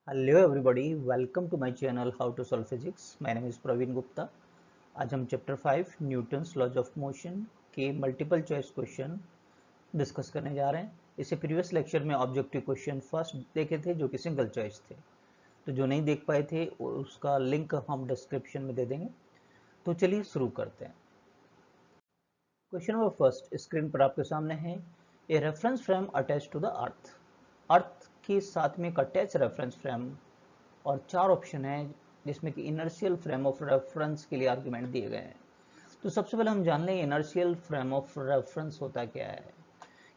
Hello everybody, welcome to my channel how to solve physics. My name is Praveen Gupta. आज हम chapter 5 Newton's laws of motion के multiple choice question discuss करने जा रहे हैं। इससे प्रीवियस लेक्चर में ऑब्जेक्टिव क्वेश्चन फर्स्ट देखे थे जो कि सिंगल चॉइस थे, तो जो नहीं देख पाए थे उसका लिंक हम डिस्क्रिप्शन में दे देंगे। तो चलिए शुरू करते हैं। क्वेश्चन नंबर फर्स्ट स्क्रीन पर आपके सामने है। A reference frame attach to the earth. Earth के साथ में एक अटैच रेफरेंस फ्रेम और चार ऑप्शन है जिसमें कि इनर्शियल फ्रेम ऑफ रेफरेंस के लिए आर्गुमेंट दिए गए हैं। तो सबसे पहले हम जान लें इनर्शियल फ्रेम ऑफ रेफरेंस होता क्या है।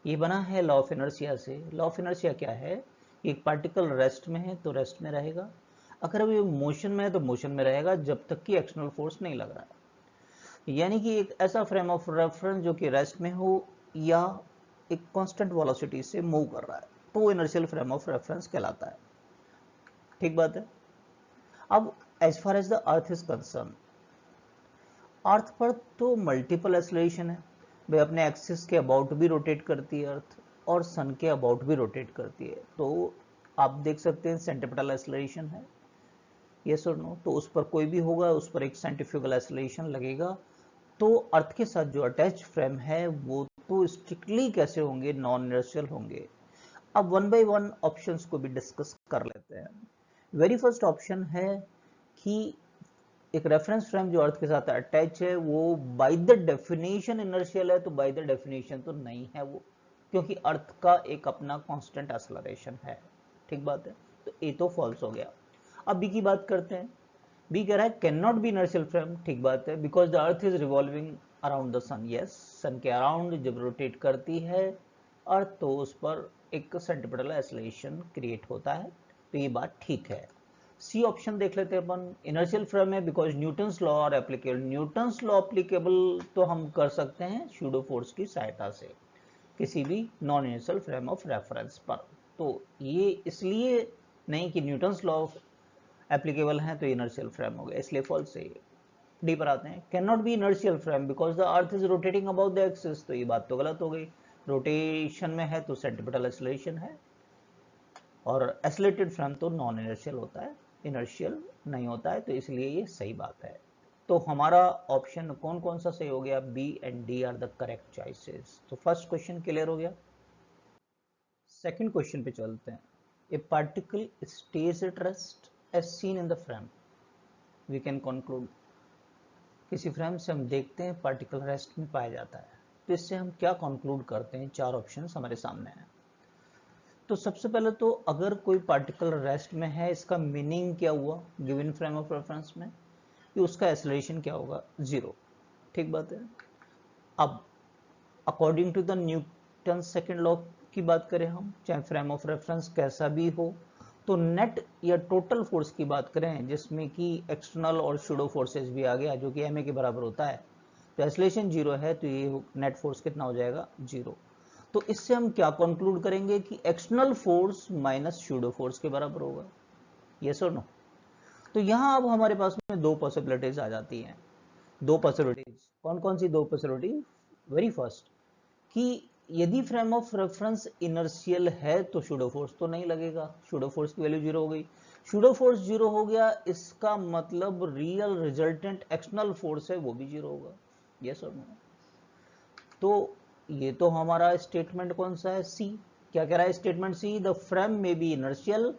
ये बना है लॉ ऑफ इनर्शिया से। लॉ ऑफ इनर्शिया क्या है? एक पार्टिकल रेस्ट में है तो रेस्ट में रहेगा, अगर वो मोशन में है तो मोशन में रहेगा जब तक कि एक्सटर्नल फोर्स नहीं लग रहा है। यानी कि एक ऐसा फ्रेम ऑफ रेफरेंस जो कि रेस्ट में हो या एक कांस्टेंट वेलोसिटी से मूव कर रहा है तो वो इनर्शियल फ्रेम ऑफ रेफरेंस कहलाता है। ठीक बात है। अब as far as the earth is concerned, earth पर तो मल्टीपल एक्सेलरेशन है भाई, अपने एक्सिस के अबाउट भी रोटेट करती है अर्थ और सन के अबाउट भी रोटेट करती है। तो आप देख सकते हैं सेंट्रीपिटल एक्सेलरेशन है, यस और नो। तो उस पर कोई भी होगा उस पर एक सेंट्रीफ्यूगल एक्सेलरेशन लगेगा। तो अर्थ के साथ जो अटैच फ्रेम है वो तो स्ट्रिक्टली कैसे होंगे? नॉन इनर्शियल होंगे। अब वन बाय वन ऑप्शंस को भी डिस्कस कर लेते हैं। वेरी फर्स्ट ऑप्शन है कि एक रेफरेंस फ्रेम जो अर्थ के साथ अटैच है वो बाय द डेफिनेशन इनर्शियल है। तो बाय द डेफिनेशन तो नहीं है वो, क्योंकि अर्थ का एक अपना कांस्टेंट एक्सेलरेशन है। ठीक बात है, तो ए तो फॉल्स हो गया। अब बी की बात करते हैं। बी कह रहा है can not be inertial frame. ठीक बात है, because the earth is revolving around the sun. Yes, sun के अराउंड जब रोटेट करती है अर्थ तो उस पर एक सेंट्रीपिटल एक्सेलरेशन क्रिएट होता है। तो ये बात ठीक है। सी ऑप्शन देख लेते हैं अपन। इनर्शियल फ्रेम है because Newton's law are applicable. Newton's law applicable तो हम कर सकते हैं सूडो फोर्स की सहायता से किसी भी non inertial frame of reference पर। तो ये इसलिए नहीं कि न्यूटन्स लॉ एप्लीकेबल है तो इनर्शियल फ्रेम हो गया, इसलिए फॉल्स है। डी पर आते हैं। Can not be inertial frame because the earth is rotating about the axis. तो ये बात तो गलत हो गई, रोटेशन में है तो सेंट्रीपिटल एक्सेलरेशन है, और एक्सेलरेटेड फ्रेम तो नॉन इनर्शियल होता है, इनर्शियल नहीं होता है, तो इसलिए ये सही बात है। तो हमारा ऑप्शन कौन कौन सा सही हो गया? B and D are the correct choices. तो फर्स्ट क्वेश्चन क्लियर हो गया। सेकंड क्वेश्चन पे चलते हैं। A particle stays at rest as seen in the frame. We can conclude, किसी फ्रेम से हम देखते हैं पार्टिकल रेस्ट में पाया जाता है, तो इससे हम क्या कंक्लूड करते हैं? चार ऑप्शन हमारे सामने हैं। तो सबसे पहले तो अगर कोई पार्टिकल रेस्ट में है इसका मीनिंग क्या हुआ गिवन फ्रेम ऑफ रेफरेंस में, कि उसका एक्सेलरेशन क्या होगा? जीरो। ठीक बात है। अब according to the Newton second law की बात करें हम, चाहे फ्रेम ऑफ रेफरेंस कैसा भी हो, तो नेट या टोटल फोर्स की बात करें जिसमें कि एक्सटर्नल और सूडो फोर्सेस भी आ गया जो कि ma के बराबर होता है, तो एक्सेलरेशन जीरो है तो ये नेट फोर्स कितना हो जाएगा? जीरो। तो इससे हम क्या कंक्लूड करेंगे कि external force minus pseudo force के बराबर होगा। यस और नो? तो यहां अब हमारे पास में दो पॉसिबिलिटीज आ जाती हैं। दो पॉसिबिलिटीज कौन कौन सी? दो पॉसिबिलिटी। वेरी फर्स्ट कि यदि फ्रेम ऑफ रेफरेंस इनर्शियल है तो सूडो फोर्स तो नहीं लगेगा, सूडो फोर्स की वैल्यू जीरो हो गई। सूडो फोर्स जीरो हो गया इसका मतलब रियल रिजल्टेंट एक्सटर्नल फोर्स है वो भी जीरो होगा। यस और नो? तो ये तो हमारा स्टेटमेंट कौन सा है? सी। क्या कह रहा है स्टेटमेंट सी? द फ्रेम में भी इनर्शियल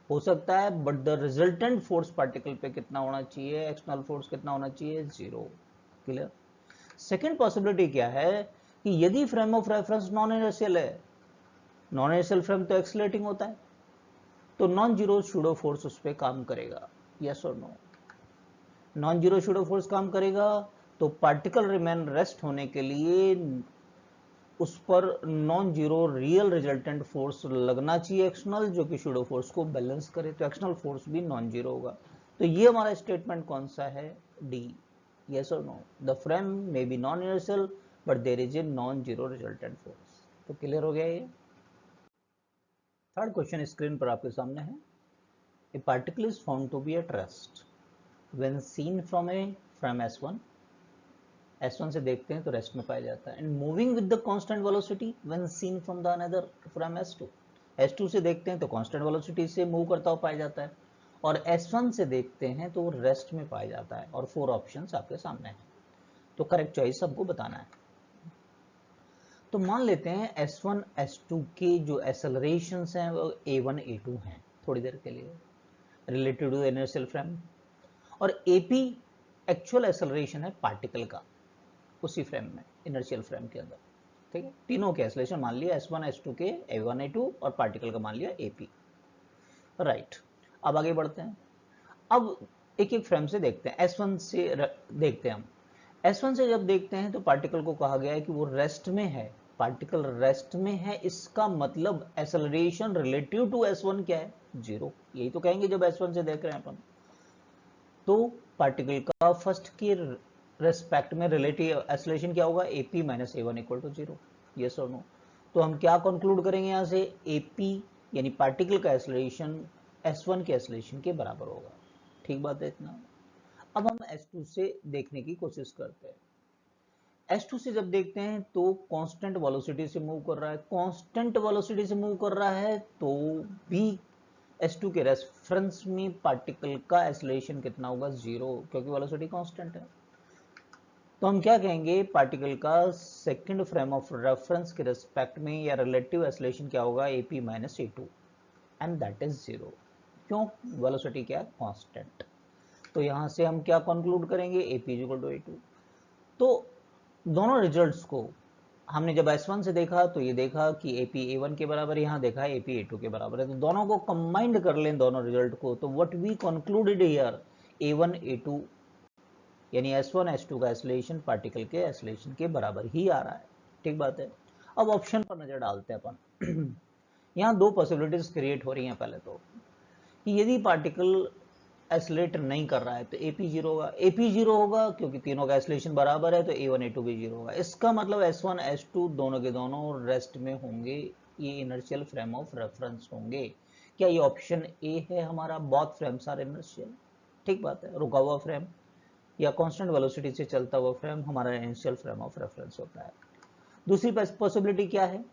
हो सकता है but the resultant force particle पे कितना होना चाहिए? एक्सटर्नल फोर्स कितना होना चाहिए? जीरो। क्लियर? सेकेंड पॉसिबिलिटी क्या है कि यदि frame of reference non inertial है, नॉन इनर्शियल फ्रेम तो एक्सीलरेटिंग होता है, तो नॉन जीरो सूडो फोर्स उस पर काम करेगा। यस और no? Non zero pseudo force काम करेगा तो पार्टिकल रिमेन रेस्ट होने के लिए उस पर non zero real resultant force लगना चाहिए एक्सटर्नल, जो कि सूडो फोर्स को बैलेंस करे, तो एक्सटर्नल फोर्स भी नॉन जीरो होगा। तो ये हमारा स्टेटमेंट कौन सा है? डी। यस और no? The frame may be non inertial but there is a non zero resultant force. तो क्लियर हो गया ये। थर्ड क्वेश्चन स्क्रीन पर आपके सामने है। A particle is found to be at rest when seen from a frame S1। S1 से देखते हैं तो रेस्ट में पाया जाता है, and moving with the constant velocity when seen from the another frame S2। S2 से देखते हैं तो कांस्टेंट वेलोसिटी से मूव करता हुआ पाया जाता है, और S1 से देखते हैं तो रेस्ट में पाया जाता है, और 4 ऑप्शंस आपके सामने हैं, तो करेक्ट चॉइस हमको बताना है। तो मान लेते हैं S1 S2 के जो एक्सेलरेशंस हैं वो A1 A2 हैं थोड़ी देर के लिए रिलेटेड टू इनर्शियल फ्रेम, और AP एक्चुअल एक्सेलरेशन है पार्टिकल का उसी फ्रेम में, इनर्शियल फ्रेम के अंदर। ठीक है, तीनों के एक्सेलरेशन मान लिया S1 S2 के A1 A2, और पार्टिकल का मान लिया AP। राइट, अब आगे बढ़ते हैं। अब एक एक फ्रेम से देखते हैं। S1 से देखते हैं हम। S1 से जब देखते हैं तो पार्टिकल को कहा गया है कि वो रेस्ट में है, पार्टिकल रेस्ट में है, इसका मतलब एक्सेलरेशन रिलेटिव टू S1 क्या है? 0। यही तो कहेंगे जब S1 से देख रहे हैं अपन। तो पार्टिकल का फर्स्ट के रेस्पेक्ट में रिलेटिव एक्सेलरेशन क्या होगा? AP minus A1 equal to 0। Yes और नो? तो हम क्या कंक्लूड करेंगे यहाँ से? AP यानी पार्टिकल का एक्सेलरेशन S1 के एक्सेलरेशन के बराबर होगा। ठीक बात है इतना। अब हम S2 से देखने की कोशिश करते हैं। S2 से जब देखते हैं तो कांस्टेंट वेलोसिटी से मूव कर रहा है, कांस्टेंट वेलोसिटी से मूव कर रहा है तो भी S2 के रेफरेंस में पार्टिकल का एक्सेलरेशन कितना होगा? 0, क्योंकि वेलोसिटी कांस्टेंट है। तो हम क्या कहेंगे? पार्टिकल का सेकंड फ्रेम ऑफ रेफरेंस के रिस्पेक्ट में या रिलेटिव एक्सेलरेशन क्या होगा? AP minus A2, and that is 0। क्यों? वेलोसिटी क्या है? कांस्टेंट। तो यहां से हम क्या कंक्लूड करेंगे? AP equal to A2। तो दोनों रिजल्ट्स को हमने जब S1 से देखा तो ये देखा कि AP A1 के बराबर, यहाँ देखा है AP A2 के बराबर है, तो दोनों को कंबाइंड कर लें दोनों रिजल्ट को, तो what we concluded here A1 A2 यानी S1 S2 का एक्सेलरेशन पार्टिकल के एक्सेलरेशन के बराबर ही आ रहा है। ठीक बात है। अब ऑप्शन पर नजर डालते हैं अपन। यहाँ दो पॉसिबिलिटीज क्रिएट हो रही हैं। पहले तो कि यदि पार्टिकल एक्सेलरेट नहीं कर रहा है तो AP 0 होगा। AP 0 होगा क्योंकि तीनों का एक्सेलरेशन बराबर है, तो A1 A2 भी 0 होगा। इसका मतलब S1 S2 दोनों के दोनों रेस्ट में होंगे, ये इनर्शियल फ्रेम ऑफ रेफरेंस होंगे। क्या ये ऑप्शन ए है हमारा? Both frames are inertial. ठीक बात है। रुका हुआ फ्रेम या कांस्टेंट वेलोसिटी से चलता हुआ फ्रेम हमारा इनिशियल फ्रेम ऑफ रेफरेंस होता है। दूसरी पॉसिबिलिटी क्या है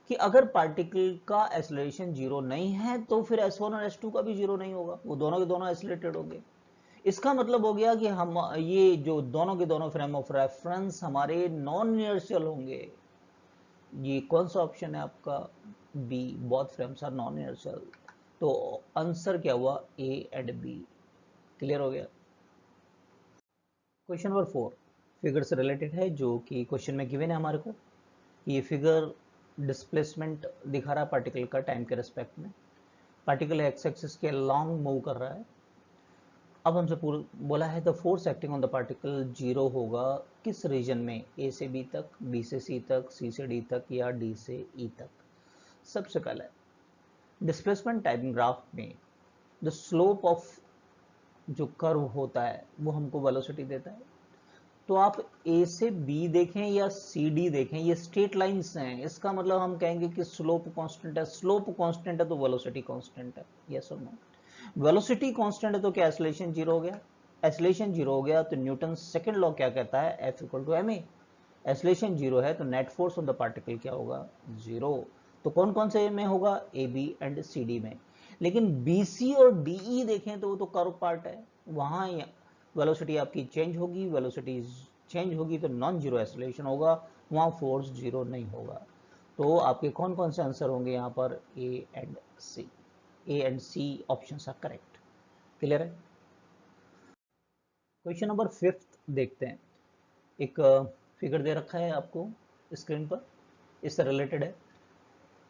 कि अगर पार्टिकल का एक्सेलरेशन 0 नहीं है तो फिर S1 और S2 का भी 0 नहीं होगा, वो दोनों के दोनों एक्सेलरेटेड होंगे। इसका मतलब हो गया कि हम ये जो दोनों के दोनों फ्रेम ऑफ रेफरेंस हमारे नॉन इनर्शियल होंगे। ये कौन सा ऑप्शन है आपका? B, both frames are non inertial. तो आंसर क्या हुआ? A and B। क्लियर हो गया। क्वेश्चन नंबर 4 फिगर से रिलेटेड है, जो कि क्वेश्चन में गिवन है हमारे को। ये फिगर डिस्प्लेसमेंट दिखा रहा है पार्टिकल का टाइम के रेस्पेक्ट में। पार्टिकल एक्स एक्सिस के लॉन्ग मूव कर रहा है। अब हमसे बोला है the force acting on the particle 0 होगा किस रीजन में? A से B तक, B से C तक, C से D तक, या D से E तक? सबसे पहले डिस्प्लेसमेंट टाइम ग्राफ में द स्लोप ऑफ जो कर्व होता है वो हमको वेलोसिटी देता है। तो आप A से B देखें या CD देखें, ये स्ट्रेट लाइंस हैं, इसका मतलब हम कहेंगे कि स्लोप कांस्टेंट है। स्लोप कांस्टेंट है तो वेलोसिटी कांस्टेंट है। यस और नो? वेलोसिटी कांस्टेंट है तो क्या एक्सेलरेशन 0 हो गया? एक्सेलरेशन 0 हो गया तो न्यूटन सेकंड लॉ क्या कहता है? F equal to ma। Acceleration 0 है तो net force on the particle क्या होगा? 0। तो कौन कौन से में होगा? AB एंड CD में। लेकिन BC और DE देखें तो वो तो कर्व पार्ट है, वहां वेलोसिटी आपकी चेंज होगी, वेलोसिटी चेंज होगी तो नॉन जीरो एक्सेलरेशन होगा, वहां फोर्स 0 नहीं होगा। तो आपके कौन कौन से आंसर होंगे यहाँ पर? A and C। A and C options are correct. Clear है? क्वेश्चन नंबर 5 देखते हैं। एक फिगर दे रखा है आपको स्क्रीन पर, इससे रिलेटेड है।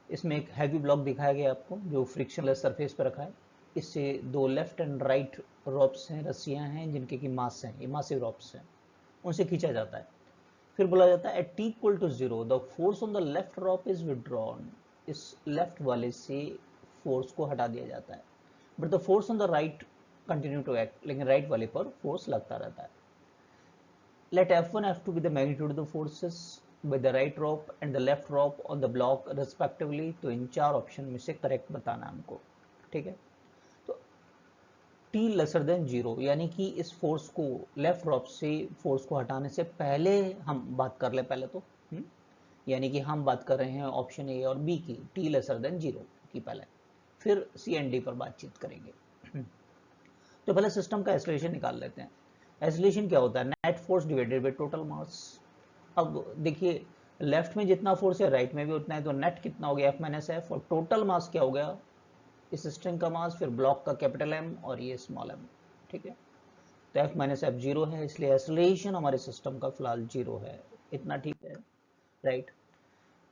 इसमें एक हैवी ब्लॉक दिखाया गया आपको जो फ्रिक्शनलेस सरफेस पर रखा है। इससे दो लेफ्ट एंड राइट रॉप्स हैं, रस्सियां हैं, जिनके की मास हैं, ये मासिव रॉप्स हैं, उनसे खींचा जाता है। फिर बोला जाता है at t equal to 0 the force on the left rope is withdrawn. इस लेफ्ट वाले से फोर्स को हटा दिया जाता है, but the force on the right continue to act. लेकिन राइट वाले पर फोर्स लगता रहता है। Let F1 F2 be the magnitude of the forces by the right rope and the left rope on the block respectively। तो इन चार option में से करेक्ट बताना हमको। ठीक है, तो T लेसर देन 0 यानी कि इस फोर्स को, लेफ्ट रॉप से फोर्स को हटाने से पहले हम बात कर ले पहले तो यानी कि हम बात कर रहे हैं ऑप्शन ए और बी की, T लेसर देन 0 की पहले, फिर सी एंड डी पर बातचीत करेंगे। तो पहले सिस्टम का एक्सेलरेशन निकाल लेते हैं। एक्सेलरेशन क्या होता है? Net force divided by total mass. अब देखिए लेफ्ट में जितना फोर्स है राइट में भी उतना है, तो नेट कितना हो गया F माइनस एफ, और टोटल मास क्या हो गया इस स्ट्रिंग का मास, फिर ब्लॉक का कैपिटल M और ये स्मॉल m। ठीक है, तो F माइनस एफ जीरो है, इसलिए एक्सेलरेशन हमारे सिस्टम का फिलहाल जीरो है। इतना ठीक है, राइट।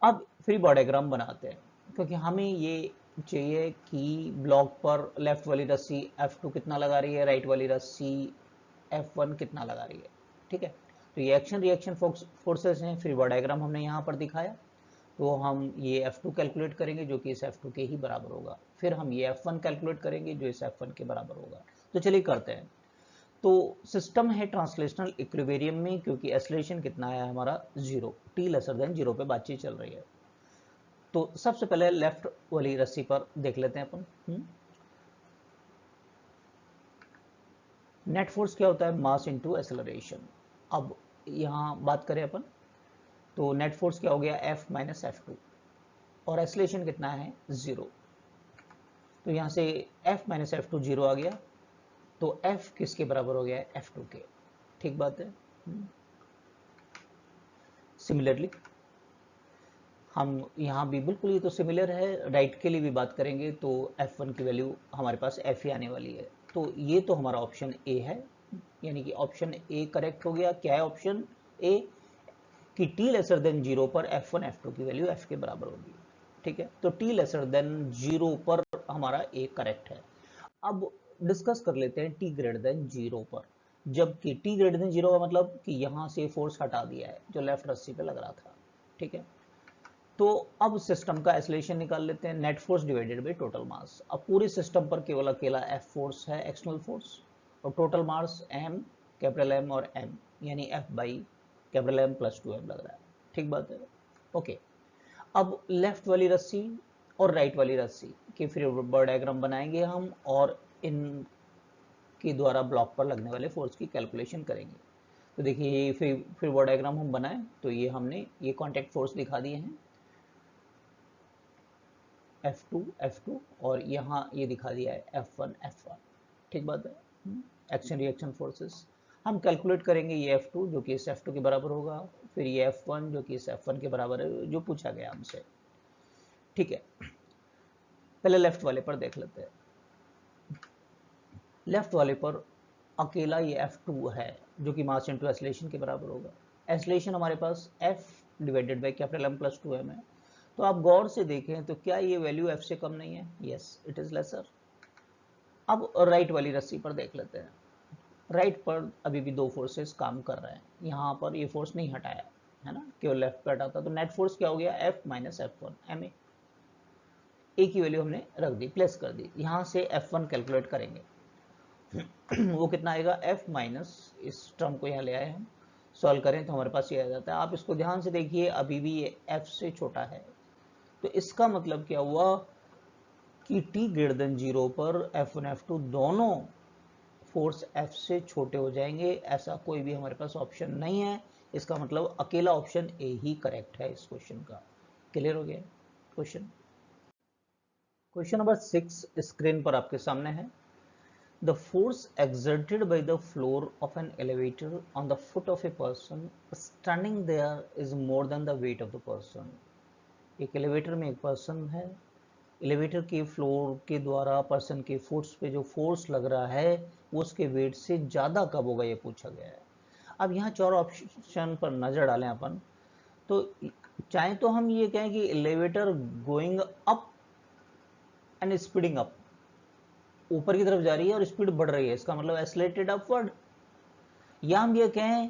अब फ्री बॉडी डायग्राम बनाते हैं, क्योंकि हमें ये चाहिए कि ब्लॉक पर लेफ्ट वाली रस्सी F2 कितना लगा रही है, राइट वाली रस्सी F1 कितना लगा रही है। ठीक है, तो ये एक्शन रिएक्शन फोर्सेस हैं, फ्री बॉडी डायग्राम हमने यहाँ पर दिखाया। तो हम ये F2 कैलकुलेट करेंगे जो कि इस F2 के ही बराबर होगा, फिर हम ये F1 कैलकुलेट करेंगे जो इस F1 के बराबर होगा। तो चलिए करते हैं। तो सिस्टम है ट्रांसलेशनल इक्विलिब्रियम में, क्योंकि एक्सेलरेशन कितना है हमारा zero, T lesser than zero पे बातचीत चल रही है। तो सबसे पहले लेफ्ट वाली रस्सी पर देख लेते हैं अपन। नेट फोर्स क्या होता है? मास इनटू एक्सेलरेशन। अब यहां बात करें अपन, तो नेट फोर्स क्या हो गया? F माइनस F2, और एक्सेलरेशन कितना है? जीरो। तो यहां से F माइनस F2 जीरो आ गया, तो F किसके बराबर हो गया है? F2 के। ठीक बात है। सिमिलरली हम यहाँ भी बिल्कुल ये तो सिमिलर है, राइट के लिए भी बात करेंगे तो F1 की वैल्यू हमारे पास F ही आने वाली है। तो ये तो हमारा ऑप्शन ए है, यानी कि ऑप्शन ए करेक्ट हो गया। क्या है ऑप्शन ए? कि टी लेसर देन जीरो पर F1 F2 की वैल्यू F के बराबर होगी। ठीक है, तो टी लेसर देन जीरो पर हमारा ए करेक्ट है। अब डिस्कस कर लेते हैं टी ग्रेटर देन जीरो पर, जबकि टी ग्रेटर देन जीरो का मतलब कि यहाँ से फोर्स हटा दिया है जो लेफ्ट रस्सी पे लग रहा था। ठीक है, तो अब सिस्टम का एक्सेलरेशन निकाल लेते हैं, net force divided by total mass. अब पूरे सिस्टम पर केवल अकेला F फोर्स है, एक्सटर्नल फोर्स, और total mass M, capital M और M, यानी F by capital M plus 2M लग रहा है। ठीक बात है, ओके। अब लेफ्ट वाली रस्सी और राइट वाली रस्सी के फ्री बॉडी डायग्राम बनाएंगे हम, और इन के द्वारा ब्लॉक पर लगने वाले फोर्स की कैलकुलेशन करेंगे। तो देखिए ये फ्री बॉडी डायग्राम हम बनाए, तो ये हमने ये कॉन्टैक्ट फोर्स दिखा दिए हैं F2 और यहाँ ये दिखा दिया है F1। ठीक बात है। एक्शन रिएक्शन फोर्सेस हम कैलकुलेट करेंगे, ये F2 जो कि इस F2 के बराबर होगा, फिर ये F1 जो कि इस F1 के बराबर है, जो पूछा गया हमसे। ठीक है, पहले लेफ्ट वाले पर देख लेते हैं। लेफ्ट वाले पर अकेला ये F2 है जो कि मास इनटू एक्सेलरेशन के बराबर होगा। एक्सेलरेशन हमारे पास F divided by capital M plus 2M है। तो आप गौर से देखें तो क्या ये वैल्यू F से कम नहीं है? Yes, it is lesser. अब राइट वाली रस्सी पर देख लेते हैं। राइट पर अभी भी दो फोर्सेस काम कर रहे हैं, यहाँ पर ये फोर्स नहीं हटाया है ना, केवल लेफ्ट पे हटा था। तो नेट फोर्स क्या हो गया? F minus F1 MA। ए की वैल्यू हमने रख दी, प्लेस कर दी। यहाँ से F1 कैलकुलेट करेंगे वो कितना आएगा? F माइनस, इस टर्म को यहाँ ले आए हम, सॉल्व करें तो हमारे पास ये आ जाता है। आप इसको ध्यान से देखिए, अभी भी ये F से छोटा है, तो इसका मतलब क्या हुआ कि t ग्रेटर देन जीरो पर F1 F2 दोनों फोर्स F से छोटे हो जाएंगे। ऐसा कोई भी हमारे पास ऑप्शन नहीं है, इसका मतलब अकेला ऑप्शन ए ही करेक्ट है इस क्वेश्चन का। क्लियर हो गया क्वेश्चन? क्वेश्चन नंबर 6 स्क्रीन पर आपके सामने है। The force exerted by the floor of an elevator on the foot of a person standing there is more than the weight of the person. एक elevator में एक person है, elevator के floor के द्वारा पर्सन के फुट्स पे जो फोर्स लग रहा है वो उसके वेट से ज़्यादा कब होगा, ये पूछा गया है। अब यहाँ चार ऑप्शन पर नज़र डालें अपन, तो चाहे तो हम ये कहें कि elevator going up and speeding up, ऊपर की तरफ जा रही है और स्पीड बढ़ रही है, इसका मतलब एक्सेलरेटेड अपवर्ड। या हम ये कहें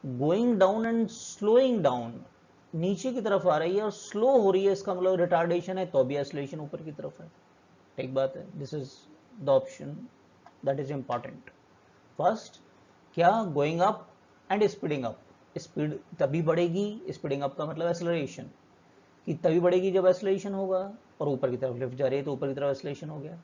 going down and slowing down, नीचे की तरफ आ रही है और स्लो हो रही है, इसका मतलब रिटार्डेशन है, तो भी एक्सेलरेशन ऊपर की तरफ है। ठीक बात है, this is the option that is important. First क्या? Going up and speeding up, speed तभी बढ़ेगी, स्पीडिंग अप का मतलब एक्सेलरेशन, कि तभी बढ़ेगी जब एक्सेलरेशन होगा, और ऊपर की तरफ लिफ्ट जा रही है तो ऊपर की तरफ एक्सेलरेशन हो गया।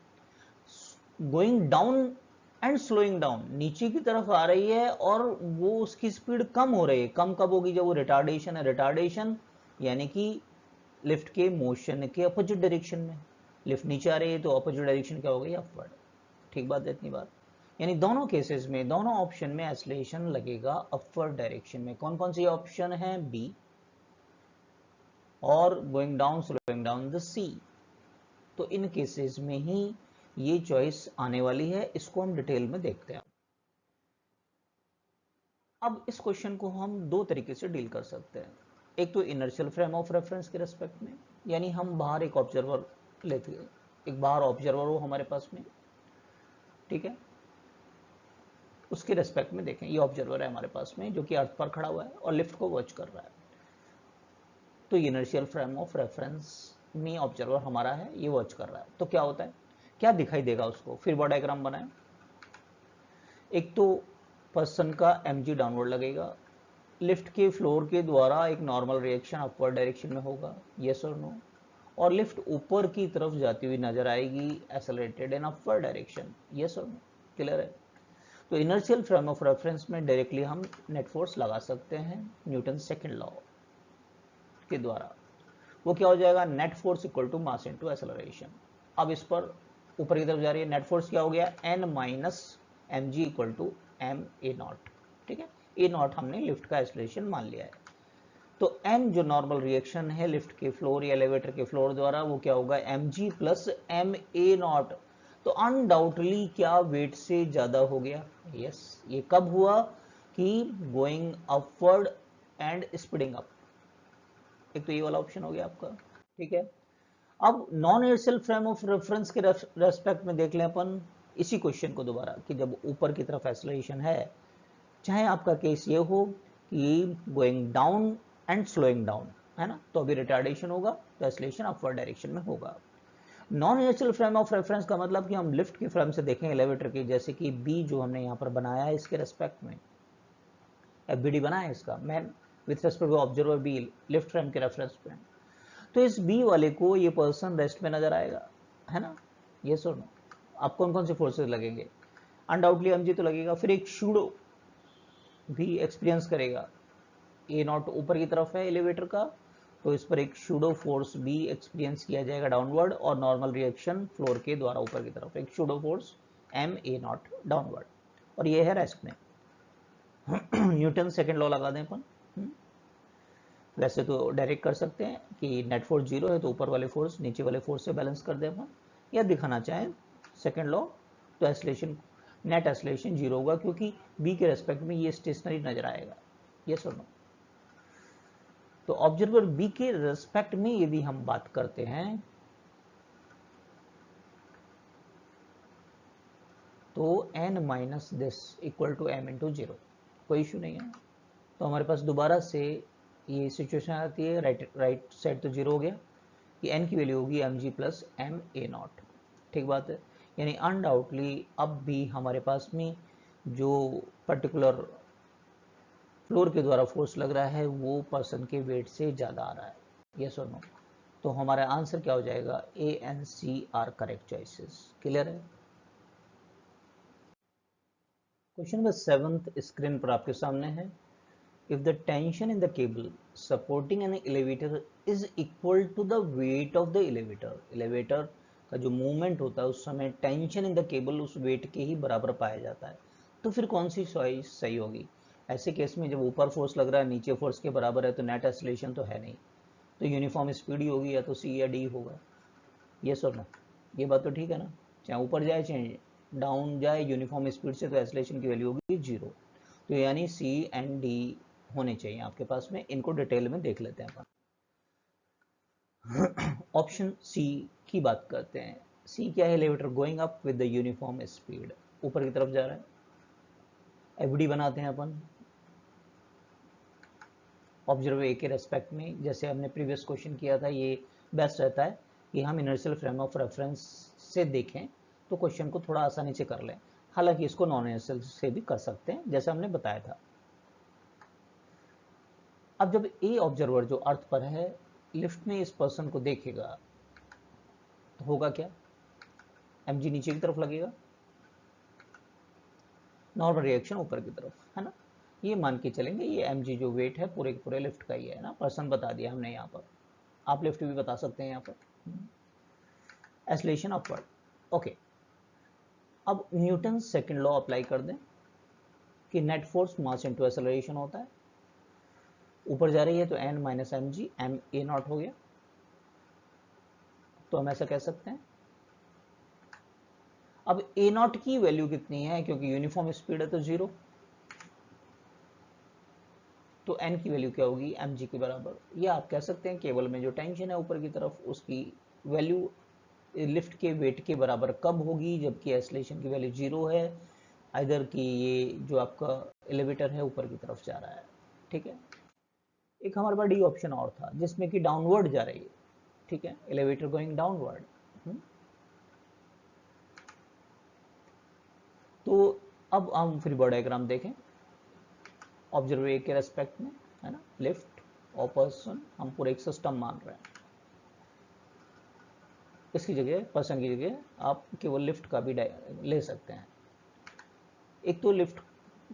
Going down and slowing down, नीचे की तरफ आ रही है और वो उसकी स्पीड कम हो रही है, कम कब होगी? जब वो रिटार्डेशन है, रिटार्डेशन यानी कि लिफ्ट के मोशन के अपोजिट डायरेक्शन में। लिफ्ट नीचे आ रही है तो अपोजिट डायरेक्शन क्या हो गई, अपवर्ड। ठीक बात है, इतनी बात। यानी दोनों केसेस में, दोनों ऑप्शन में एक्सेलरेशन लगेगा अपवर्ड डायरेक्शन में। कौन कौन सी ऑप्शन है, बी और going down, slowing down the C. तो इन केसेस में ही ये चॉइस आने वाली है। इसको हम डिटेल में देखते हैं। अब इस क्वेश्चन को हम दो तरीके से डील कर सकते हैं। एक तो इनर्शियल फ्रेम ऑफ रेफरेंस के रेस्पेक्ट में, यानी हम बाहर एक ऑब्जर्वर लेते हैं, एक बाहर ऑब्जर्वर हो हमारे पास में, ठीक है, उसके रेस्पेक्ट में देखें। ये ऑब्जर्वर है हमारे पास में जो कि अर्थ पर खड़ा हुआ है और लिफ्ट को वॉच कर रहा है। तो इनर्शियल फ्रेम ऑफ रेफरेंस में ऑब्जर्वर हमारा है, ये वॉच कर रहा है। तो क्या होता है, क्या दिखाई देगा उसको, फिर वो डायग्राम बनाए। एक तो पर्सन का mg डाउनवर्ड लगेगा, लिफ्ट के फ्लोर के द्वारा एक नॉर्मल रिएक्शन अपवर्ड डायरेक्शन में होगा, यस और नो, और लिफ्ट ऊपर की तरफ जाती हुई नजर आएगी, accelerated in upward direction, yes और नो, क्लियर है। तो इनर्शियल फ्रेम ऑफ रेफरेंस में डायरेक्टली हम नेट फोर्स लगा सकते हैं न्यूटन सेकंड लॉ के द्वारा। वो क्या हो जाएगा, net force equal to mass into acceleration. अब इस पर ऊपर की तरफ जा रही है, नेट फोर्स क्या हो गया, n minus m g equal to m a naught. ठीक है, ए नॉट हमने लिफ्ट का एक्सेलरेशन मान लिया है। तो n जो नॉर्मल रिएक्शन है लिफ्ट के फ्लोर या एलिवेटर के फ्लोर द्वारा, वो क्या होगा, m g plus m a naught. तो अनडाउटली क्या वेट से ज्यादा हो गया, यस। ये कब हुआ, कि going upward and speeding up. एक तो ये वाला ऑप्शन हो गया आपका, ठीक है। अब non Aircel frame of reference के रेस्पेक्ट में देख लें अपन इसी क्वेश्चन को दोबारा, कि जब ऊपर की तरफ एक्सेलरेशन है, चाहे आपका केस ये हो कि going down and slowing down, है ना, तो अभी रिटार्डेशन होगा, तो एक्सेलरेशन अपवर्ड डायरेक्शन में होगा। Non inertial frame of reference का मतलब कि हम लिफ्ट की फ्रेम से देखें एलिवेटर की, जैसे कि बी जो हमने यहाँ पर बनाया है इसके रेस्पेक्ट में, एफबीडी बना है इसका, man with respect to observer B lift frame के रेफरेंस में। तो इस बी वाले को ये पर्सन रेस्ट में नजर आएगा, है ना, ये सुनो। आप कौन कौन से फोर्सेस लगेंगे, अनडाउटली एमजी तो लगेगा, फिर एक शूडो भी एक्सपीरियंस करेगा। ए नॉट ऊपर की तरफ है एलिवेटर का, तो इस पर एक शूडो फोर्स भी एक्सपीरियंस किया जाएगा डाउनवर्ड, और नॉर्मल रिएक्शन फ्लोर के द्वारा ऊपर की तरफ एक pseudo force m a naught downward, और ये है रेस्ट में। न्यूटन सेकेंड लॉ लगा दें अपन। वैसे तो डायरेक्ट कर सकते हैं कि नेट फोर्स जीरो है तो ऊपर वाले फोर्स नीचे वाले फोर्स से बैलेंस कर दें अपन, या दिखाना चाहें सेकेंड लॉ, तो एक्सेलरेशन, नेट एक्सेलरेशन जीरो होगा, क्योंकि बी के रेस्पेक्ट में ये स्टेशनरी नजर आएगा, यस और नो। तो ऑब्जर्वर बी के रेस्पेक्ट में यदि हम बात करते हैं तो n minus this equal to m into zero, कोई इशू नहीं है। तो हमारे पास दोबारा से ये सिचुएशन आती है, राइट साइड तो जीरो हो गया, कि n की वैल्यू होगी m g plus m a naught. ठीक बात है, यानी अनडाउटली अब भी हमारे पास में जो पर्टिकुलर फ्लोर के द्वारा फोर्स लग रहा है वो पर्सन के वेट से ज़्यादा आ रहा है, यस और नो। तो हमारा आंसर क्या हो जाएगा, A and C are correct choices, clear है। क्वेश्चन नंबर 7 स्क्रीन पर आपके सामने है। If the tension in the cable supporting an elevator is equal to the weight of the elevator, elevator का जो मूवमेंट होता है उस समय टेंशन इन द केबल उस वेट के ही बराबर पाया जाता है, तो फिर कौन सी चॉइस सही होगी। ऐसे केस में जब ऊपर फोर्स लग रहा है नीचे फोर्स के बराबर है, तो नेट एक्सेलरेशन तो है नहीं, तो यूनिफॉर्म स्पीड ही होगी, या तो सी या डी होगा, यस और नो। ये बात तो ठीक है ना, चाहे ऊपर जाए चाहे डाउन जाए यूनिफॉर्म स्पीड से, तो एक्सेलरेशन की वैल्यू होगी जीरो। तो यानी सी एंड डी होने चाहिए आपके पास में, इनको डिटेल में देख लेते हैं अपन। ऑप्शन सी की बात करते हैं। सी क्या है, elevator going up with the uniform speed, ऊपर की तरफ जा रहा है। एफडी बनाते हैं अपन ऑब्जर्वर ए के रेस्पेक्ट में, जैसे हमने प्रीवियस क्वेश्चन किया था, ये बेस्ट रहता है कि हम इनर्शियल फ्रेम ऑफ रेफरेंस से देखें तो क्वेश्चन को थोड़ा आसानी से कर लें। हालांकि इसको नॉन इनर्शियल से भी कर सकते हैं जैसे हमने बताया था। अब जब ए ऑब्जर्वर जो अर्थ पर है लिफ्ट में इस पर्सन को देखेगा तो होगा क्या, एमजी नीचे की तरफ लगेगा, नॉर्मल रिएक्शन ऊपर की तरफ, है ना। ये मान के चलेंगे ये एमजी जो वेट है पूरे के पूरे लिफ्ट का ही है ना, पर्सन बता दिया हमने यहाँ पर। आप लिफ्ट भी बता सकते हैं यहाँ पर, एक्सेलरेशन अपवर्ड। ओके, अब न्यूटन सेकंड लॉ अप्लाई कर दें कि net force mass into acceleration होता है, ऊपर जा रही है तो n minus m g, m a naught हो गया, तो हम ऐसा कह सकते हैं। अब ए नॉट की वैल्यू कितनी है, क्योंकि यूनिफॉर्म स्पीड है तो 0, तो n की वैल्यू क्या होगी, mg के बराबर। या आप कह सकते हैं केबल में जो टेंशन है ऊपर की तरफ उसकी वैल्यू लिफ्ट के वेट के बराबर कब होगी, जबकि एक्सेलरेशन की वैल्यू 0 है, आइदर कि ये जो आपका एलिवेटर है ऊपर की तरफ जा रहा है। ठीक है, एक हमारे पास डी ऑप्शन और था जिसमें कि डाउनवर्ड जा रही है। ठीक है, एलिवेटर गोइंग डाउनवर्ड। तो अब हम फ्री बॉडी डायग्राम देखें ऑब्जर्वर ए के रेस्पेक्ट में, है ना, लिफ्ट और पर्सन हम पूरे एक सिस्टम मान रहे हैं। इसकी जगह पर्सन की जगह आप केवल लिफ्ट का भी ले सकते हैं। एक तो लिफ्ट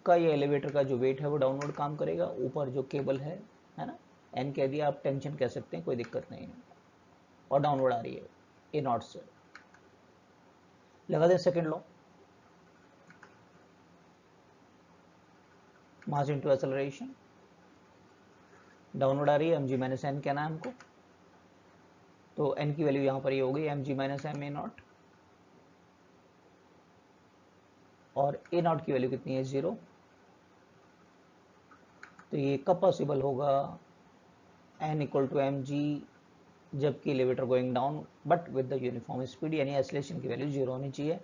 का या एलिवेटर का जो वेट है वो डाउनवर्ड काम करेगा, ऊपर जो केबल है ना, एन कह दिया, आप टेंशन कह सकते हैं, कोई दिक्कत नहीं है, और डाउनवर्ड आ रही है ए नॉट से। लगा दें second law, mass into acceleration, downward आ रही है, एम जी माइनस एन कहना है हमको, तो एन की वैल्यू यहां पर ये हो गई m g minus m a naught, और ए नॉट की वैल्यू कितनी है 0। तो ये कब पॉसिबल होगा, N equal to M G, जबकि elevator going down but with the uniform speed, यानी एक्सेलरेशन की वैल्यू 0 होनी चाहिए।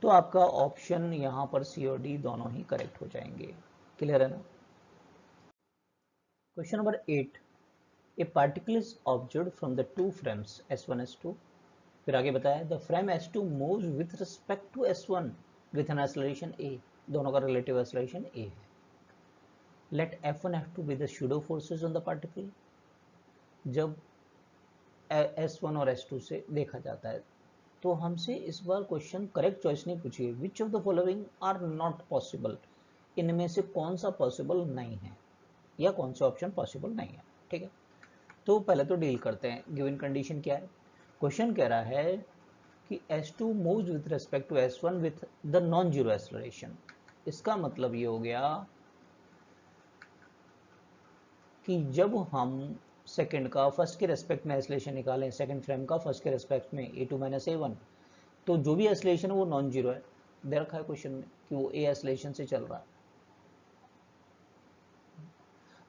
तो आपका ऑप्शन यहां पर सी और डी दोनों ही करेक्ट हो जाएंगे। क्लियर है ना। Question number 8, a particle is observed from the two frames S1 S2। फिर आगे बताया the frame S2 moves with respect to S1 with an acceleration a, दोनों का रिलेटिव एक्सेलरेशन a है। Let F1 F2 be the pseudo forces on the particle. जब S1 और S2 से देखा जाता है तो हमसे इस बार क्वेश्चन करेक्ट चॉइस नहीं पूछिए, which of the following are not possible, इनमें से कौन सा पॉसिबल नहीं है या कौन सा ऑप्शन पॉसिबल नहीं है। ठीक है, तो पहले तो डील करते हैं, गिवन कंडीशन क्या है। क्वेश्चन कह रहा है कि S2 moves with respect to S1 with the non zero acceleration. इसका मतलब ये हो गया कि जब हम सेकंड का फर्स्ट के रेस्पेक्ट में एक्सेलरेशन निकालें, सेकंड फ्रेम का फर्स्ट के रेस्पेक्ट में a2 माइनस a1, तो जो भी एक्सेलरेशन है वो नॉन जीरो है। दे रखा है क्वेश्चन में कि वो a एक्सेलरेशन से चल रहा है।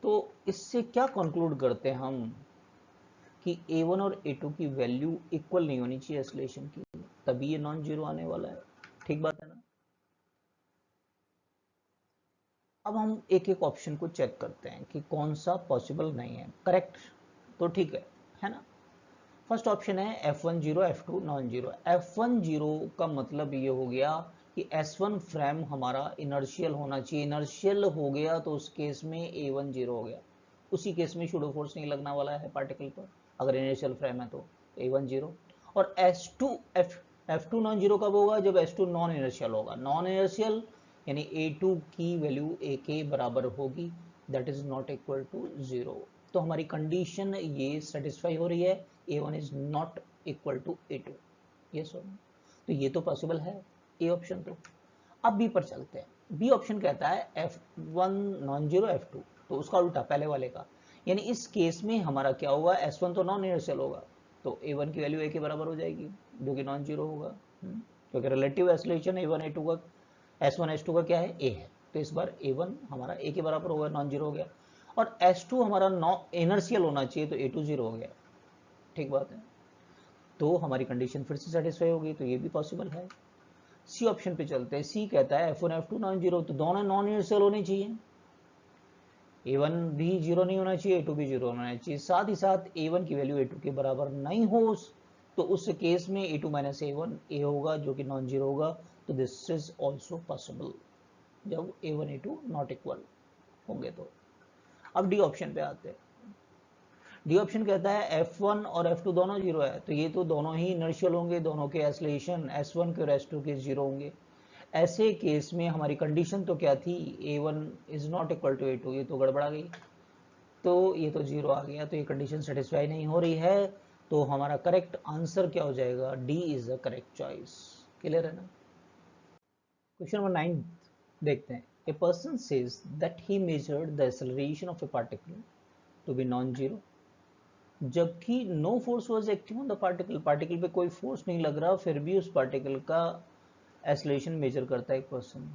तो इससे क्या कंक्लूड करते हैं हम कि a1 और a2 की वैल्यू इक्वल नहीं होनी चाहिए एक्सेलरेशन की, तभी ये नॉन जीरो आने वाला है। ठीक बात है ना। अब हम एक एक ऑप्शन को चेक करते हैं कि कौन सा पॉसिबल नहीं है। करेक्ट तो ठीक है ना। फर्स्ट ऑप्शन है F1 zero, F2 non zero. F1 zero का मतलब ये हो गया कि S1 फ्रेम हमारा इनर्शियल होना चाहिए, इनर्शियल हो गया तो उस केस में A1 जीरो हो गया, उसी केस में शूडो फोर्स नहीं लगना वाला है पार्टिकल पर, अगर इनर्शियल फ्रेम है तो A1 जीरो। और F2 नॉन जीरो कब होगा, जब S2 नॉन इनर्शियल होगा। नॉन इनर्शियल यानी A2 की वैल्यू A के बराबर होगी, that is not equal to 0। तो हमारी कंडीशन ये सेटिस्फाई हो रही है, A1 is not equal to A2। Yes और नो, तो ये तो पॉसिबल है ए ऑप्शन। तो अब बी पर चलते हैं। बी ऑप्शन कहता है F1 नॉन जीरो, F2, तो उसका उल्टा पहले वाले का, यानी इस केस में हमारा क्या होगा, S1 तो नॉन इनर्शियल होगा, तो A1 की वैल्यू A के बराबर हो जाएगी, जो कि नॉन जीरो होगा, क्योंकि रिलेटिव एक्सेलरेशन A1 A2 का, S1 S2 का क्या है, A है, तो इस बार A1 हमारा A के बराबर होगा, नॉन जीरो हो गया। और S2 हमारा नॉन इनर्शियल होना चाहिए, तो A2 जीरो हो गया। ठीक बात है, तो हमारी कंडीशन फिर से सेटिस्फाई होगी, तो ये भी पॉसिबल है। सी ऑप्शन पे चलते हैं। सी कहता है F1 F2 नॉन जीरो, तो दोनों नॉन इनर्शियल होने चाहिए, A1 भी जीरो नहीं होना चाहिए, A2 भी जीरो होना चाहिए, साथ ही साथ A1 की वैल्यू A2 के बराबर नहीं हो तो उस केस में A2 माइनस A1 A होगा, जो कि नॉन जीरो होगा, तो दिस इज ऑल्सो पॉसिबल जब A1 A2 नॉट इक्वल होंगे। तो अब डी ऑप्शन पे आते हैं। डी ऑप्शन कहता है F1 और F2 दोनों जीरो है, तो ये तो दोनों ही इनर्शियल होंगे, दोनों के एक्सेलरेशन S1 के और S2 के जीरो होंगे। ऐसे केस में हमारी कंडीशन तो क्या थी, A1 is not equal to A2, ये तो गड़बड़ा गई। तो ये तो 0 आ गया, तो ये कंडीशन सेटिस्फाई नहीं हो रही है, तो हमारा करेक्ट आंसर क्या हो जाएगा, D is the correct choice. Clear है ना। क्वेश्चन नंबर 9 देखते हैं। A person says that he measured the acceleration of a particle to be non zero, जबकि no force was acting on the particle, particle पे कोई force नहीं लग रहा, फिर भी उस पार्टिकल का एक्सेलरेशन मेजर करता है एक पर्सन।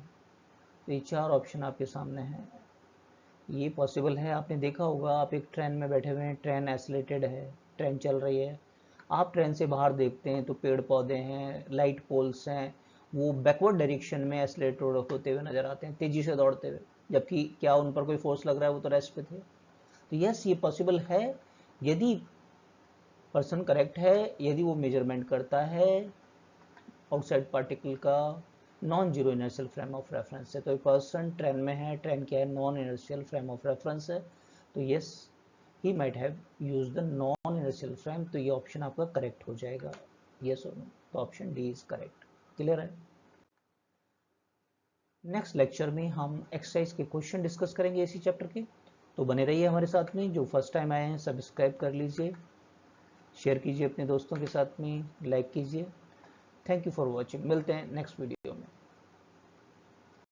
तो ये 4 ऑप्शन आपके सामने हैं। ये पॉसिबल है, आपने देखा होगा, आप एक ट्रेन में बैठे हुए हैं, ट्रेन एक्सेलरेटेड है, ट्रेन चल रही है, आप ट्रेन से बाहर देखते हैं तो पेड़ पौधे हैं, लाइट पोल्स हैं, वो बैकवर्ड डायरेक्शन में एक्सेलरेटेड होते हुए नजर आते हैं, तेजी से दौड़ते हुए, जबकि क्या उन पर कोई फोर्स लग रहा है, वो तो रेस्ट पे थे। तो यस, ये पॉसिबल है यदि पर्सन करेक्ट है, यदि वो मेजरमेंट करता है आउटसाइड पार्टिकल का non zero inertial frame of reference है। तो पर्सन ट्रेन में है, ट्रेन क्या है, non inertial frame of reference है, तो yes he might have use the non inertial frame, तो ये ऑप्शन आपका करेक्ट हो जाएगा, यस और नो, तो option D is correct. Clear है। नेक्स्ट लेक्चर में हम एक्सरसाइज के क्वेश्चन डिस्कस करेंगे इसी चैप्टर के, तो बने रहिए हमारे साथ में। जो फर्स्ट टाइम आए हैं सब्सक्राइब कर लीजिए, शेयर कीजिए अपने दोस्तों के साथ में, लाइक कीजिए। थैंक यू फॉर वॉचिंग, मिलते हैं नेक्स्ट वीडियो।